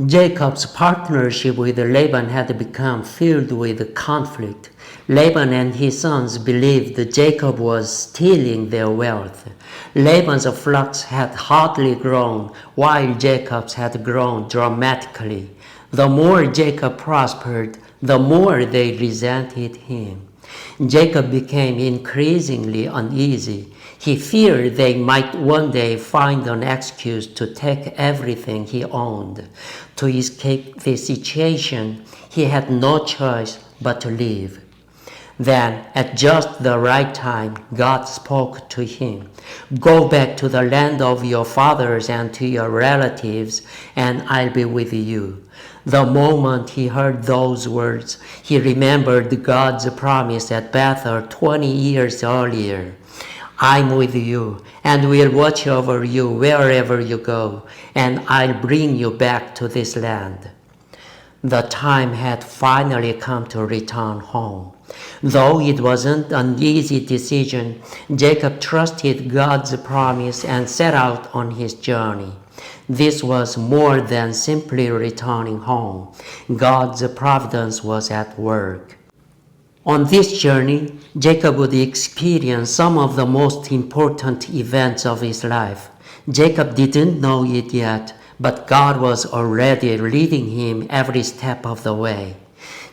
Jacob's partnership with Laban had become filled with conflict. Laban and his sons believed Jacob was stealing their wealth. Laban's flocks had hardly grown, while Jacob's had grown dramatically. The more Jacob prospered, the more they resented him. Jacob became increasingly uneasy. He feared they might one day find an excuse to take everything he owned. To escape the situation, he had no choice but to leave. Then, at just the right time, God spoke to him. Go back to the land of your fathers and to your relatives, and I'll be with you. The moment he heard those words, he remembered God's promise at Bethel 20 years earlier. I'm with you, and will watch over you wherever you go, and I'll bring you back to this land. The time had finally come to return home. Though it wasn't an easy decision, Jacob trusted God's promise and set out on his journey. This was more than simply returning home. God's providence was at work. On this journey, Jacob would experience some of the most important events of his life. Jacob didn't know it yet, but God was already leading him every step of the way.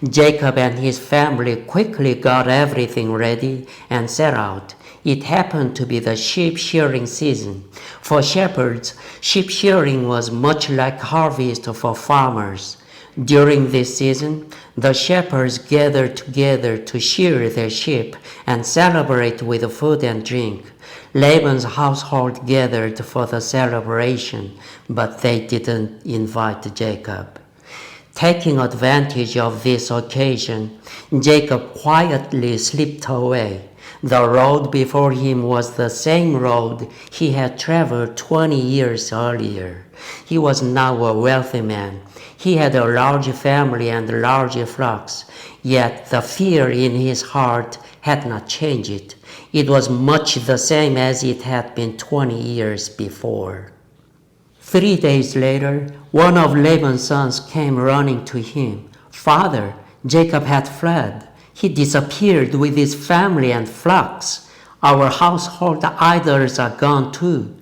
Jacob and his family quickly got everything ready and set out. It happened to be the sheep shearing season. For shepherds, sheep shearing was much like harvest for farmers. During this season, the shepherds gathered together to shear their sheep and celebrate with food and drink. Laban's household gathered for the celebration, but they didn't invite Jacob. Taking advantage of this occasion, Jacob quietly slipped away. The road before him was the same road he had traveled 20 years earlier. He was now a wealthy man. He had a large family and large flocks, yet the fear in his heart had not changed. It was much the same as it had been 20 years before. 3 days later, one of Laban's sons came running to him. Father, Jacob had fled. He disappeared with his family and flocks. Our household idols are gone too.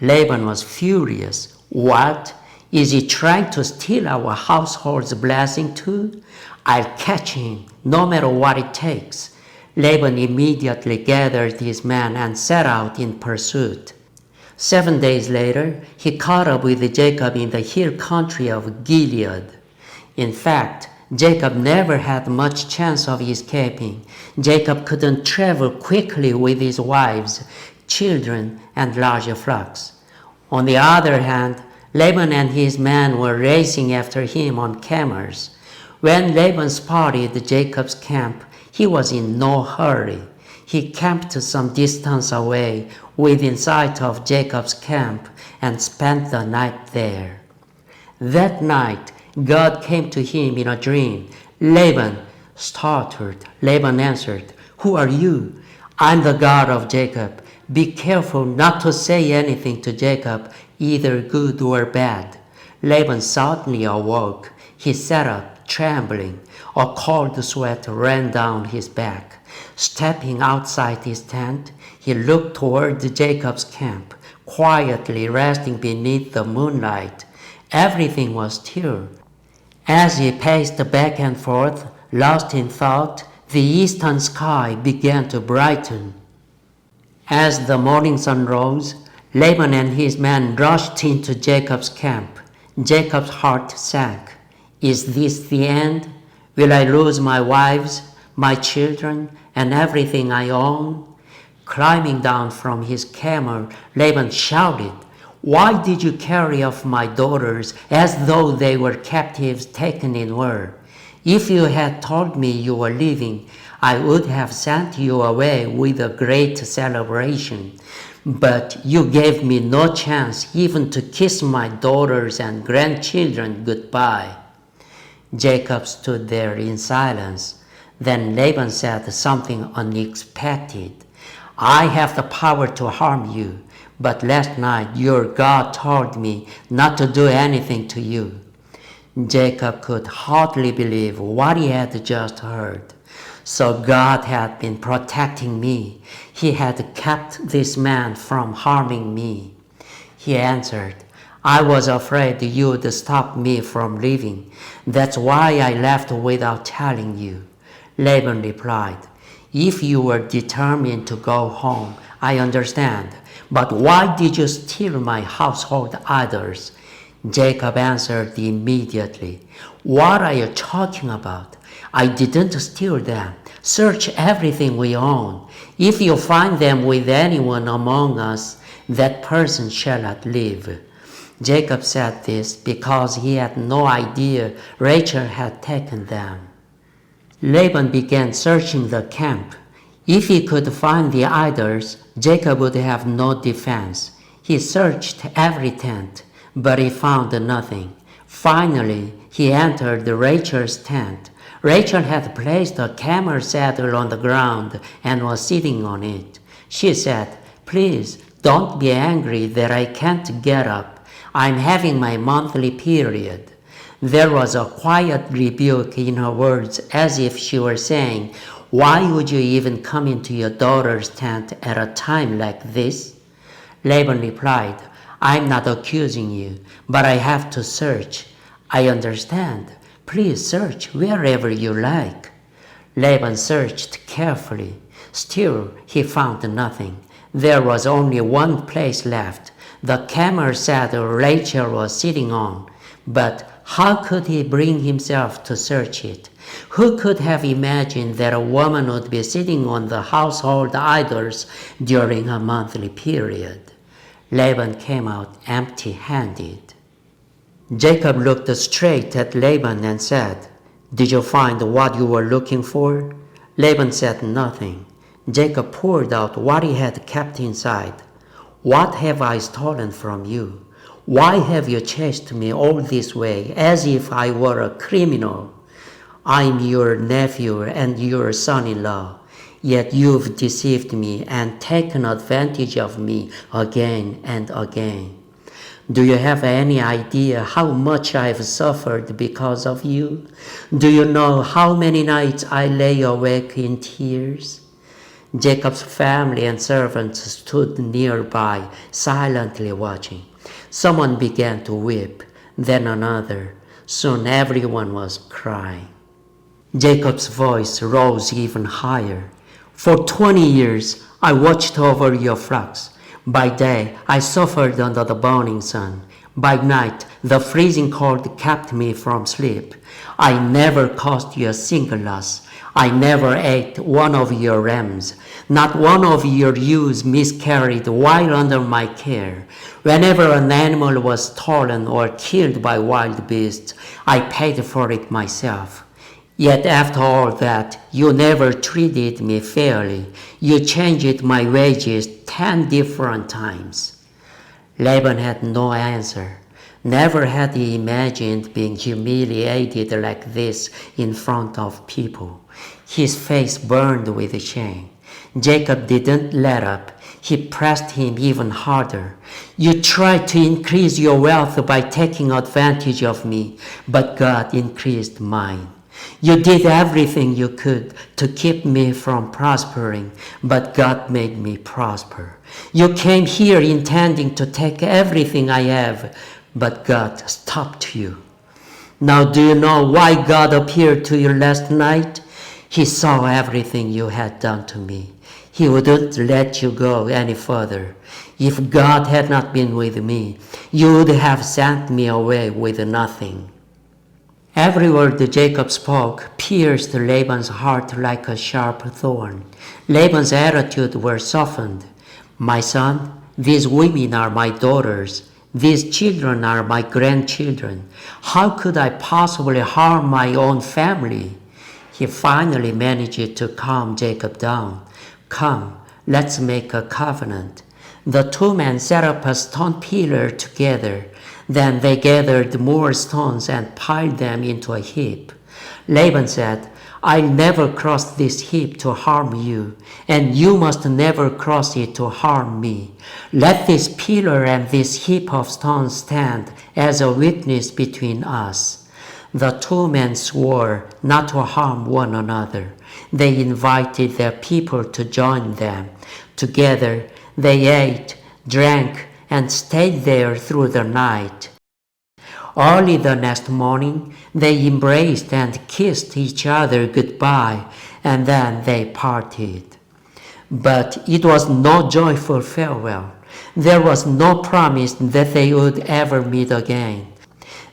Laban was furious. What? Is he trying to steal our household's blessing too? I'll catch him, no matter what it takes. Laban immediately gathered his men and set out in pursuit. 7 days later, he caught up with Jacob in the hill country of Gilead. In fact, Jacob never had much chance of escaping. Jacob couldn't travel quickly with his wives, children, and large flocks. On the other hand, Laban and his men were racing after him on camels. When Laban spotted Jacob's camp, he was in no hurry. He camped some distance away within sight of Jacob's camp and spent the night there. That night, God came to him in a dream. Laban stuttered. Laban answered, "Who are you?" "I'm the God of Jacob. Be careful not to say anything to Jacob, either good or bad." Laban suddenly awoke. He sat up, trembling. A cold sweat ran down his back. Stepping outside his tent, he looked toward Jacob's camp, quietly resting beneath the moonlight. Everything was still. As he paced back and forth, lost in thought, the eastern sky began to brighten. As the morning sun rose, Laban and his men rushed into Jacob's camp. Jacob's heart sank. Is this the end? Will I lose my wives, my children, and everything I own? Climbing down from his camel, Laban shouted, "Why did you carry off my daughters as though they were captives taken in war? If you had told me you were leaving, I would have sent you away with a great celebration. But you gave me no chance even to kiss my daughters and grandchildren goodbye." Jacob stood there in silence. Then Laban said something unexpected. "I have the power to harm you, but last night your God told me not to do anything to you." Jacob could hardly believe what he had just heard. So God had been protecting me. He had kept this man from harming me. He answered, I was afraid you'd stop me from leaving. That's why I left without telling you. Laban replied, If you were determined to go home, I understand. But why did you steal my household idols? Jacob answered immediately, What are you talking about? I didn't steal them. Search everything we own. If you find them with anyone among us, that person shall not live. Jacob said this because he had no idea Rachel had taken them. Laban began searching the camp. If he could find the idols, Jacob would have no defense. He searched every tent, but he found nothing. Finally, he entered Rachel's tent. Rachel had placed a camel saddle on the ground and was sitting on it. She said, Please, don't be angry that I can't get up. I'm having my monthly period. There was a quiet rebuke in her words, as if she were saying, Why would you even come into your daughter's tent at a time like this? Laban replied, I'm not accusing you, but I have to search. I understand. Please search wherever you like. Laban searched carefully. Still, he found nothing. There was only one place left, the camel saddle Rachel was sitting on. But how could he bring himself to search it? Who could have imagined that a woman would be sitting on the household idols during her monthly period? Laban came out empty-handed. Jacob looked straight at Laban and said, Did you find what you were looking for? Laban said nothing. Jacob poured out what he had kept inside. What have I stolen from you? Why have you chased me all this way as if I were a criminal? I'm your nephew and your son-in-law, yet you've deceived me and taken advantage of me again and again. Do you have any idea how much I've suffered because of you? Do you know how many nights I lay awake in tears? Jacob's family and servants stood nearby, silently watching. Someone began to weep, then another. Soon everyone was crying. Jacob's voice rose even higher. For 20 years I watched over your flocks. By day I suffered under the burning sun. By night the freezing cold kept me from sleep. I never caused you a single loss. I never ate one of your rams. Not one of your ewes miscarried while under my care. Whenever an animal was stolen or killed by wild beasts, I paid for it myself. Yet after all that, you never treated me fairly. You changed my wages 10 different times. Laban had no answer. Never had he imagined being humiliated like this in front of people. His face burned with shame. Jacob didn't let up. He pressed him even harder. You tried to increase your wealth by taking advantage of me, but God increased mine. You did everything you could to keep me from prospering, but God made me prosper. You came here intending to take everything I have, but God stopped you. Now do you know why God appeared to you last night? He saw everything you had done to me. He wouldn't let you go any further. If God had not been with me, you would have sent me away with nothing. Every word Jacob spoke pierced Laban's heart like a sharp thorn. Laban's attitude was softened. My son, these women are my daughters. These children are my grandchildren. How could I possibly harm my own family? He finally managed to calm Jacob down. Come, let's make a covenant. The two men set up a stone pillar together. Then they gathered more stones and piled them into a heap. Laban said, I'll never cross this heap to harm you, and you must never cross it to harm me. Let this pillar and this heap of stones stand as a witness between us. The two men swore not to harm one another. They invited their people to join them. Together they ate, drank, and stayed there through the night. Early the next morning, they embraced and kissed each other goodbye, and then they parted. But it was no joyful farewell. There was no promise that they would ever meet again.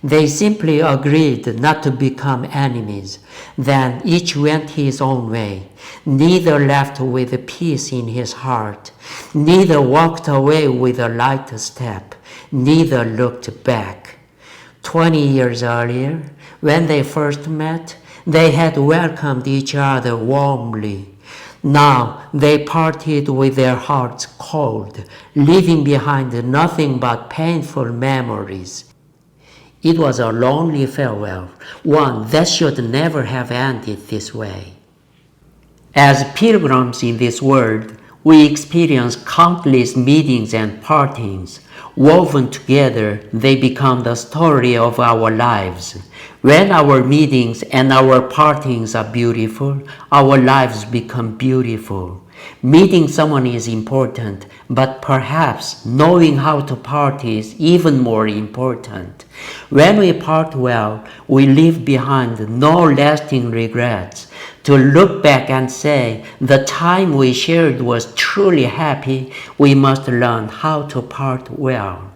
They simply agreed not to become enemies. Then each went his own way. Neither left with peace in his heart. Neither walked away with a light step. Neither looked back. 20 years earlier, when they first met, they had welcomed each other warmly. Now they parted with their hearts cold, leaving behind nothing but painful memories. It was a lonely farewell, one that should never have ended this way. As pilgrims in this world, we experience countless meetings and partings. Woven together, they become the story of our lives. When our meetings and our partings are beautiful, our lives become beautiful. Meeting someone is important, but perhaps knowing how to part is even more important. When we part well, we leave behind no lasting regrets. To look back and say, the time we shared was truly happy, we must learn how to part well.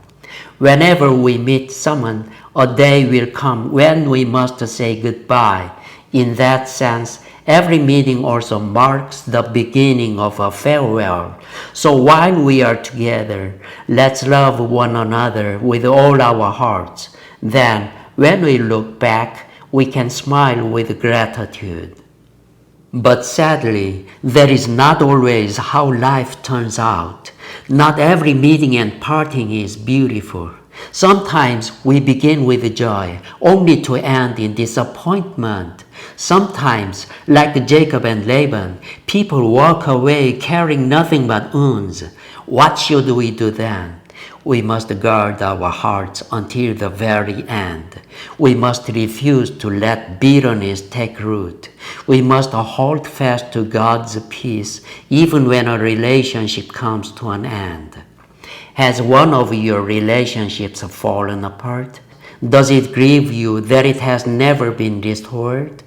Whenever we meet someone, a day will come when we must say goodbye. In that sense, every meeting also marks the beginning of a farewell. So while we are together, let's love one another with all our hearts. Then, when we look back, we can smile with gratitude. But sadly, that is not always how life turns out. Not every meeting and parting is beautiful. Sometimes we begin with joy, only to end in disappointment. Sometimes, like Jacob and Laban, people walk away carrying nothing but wounds. What should we do then? We must guard our hearts until the very end. We must refuse to let bitterness take root. We must hold fast to God's peace even when a relationship comes to an end. Has one of your relationships fallen apart? Does it grieve you that it has never been restored?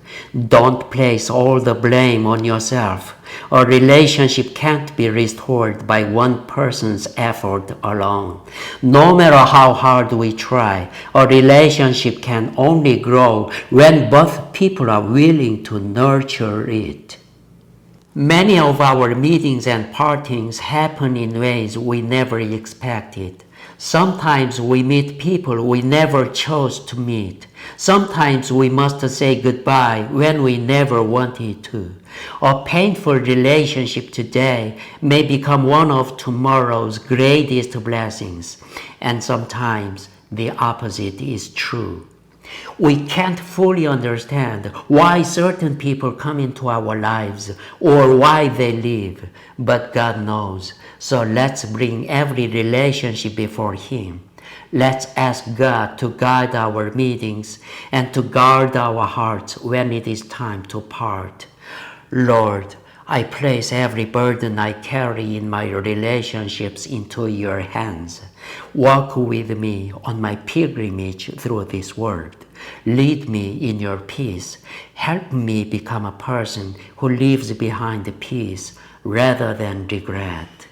Don't place all the blame on yourself. A relationship can't be restored by one person's effort alone. No matter how hard we try, a relationship can only grow when both people are willing to nurture it. Many of our meetings and partings happen in ways we never expected. Sometimes we meet people we never chose to meet. Sometimes we must say goodbye when we never wanted to. A painful relationship today may become one of tomorrow's greatest blessings, and sometimes the opposite is true. We can't fully understand why certain people come into our lives or why they leave, but God knows. So let's bring every relationship before Him. Let's ask God to guide our meetings and to guard our hearts when it is time to part. Lord, I place every burden I carry in my relationships into your hands. Walk with me on my pilgrimage through this world. Lead me in your peace. Help me become a person who leaves behind peace rather than regret.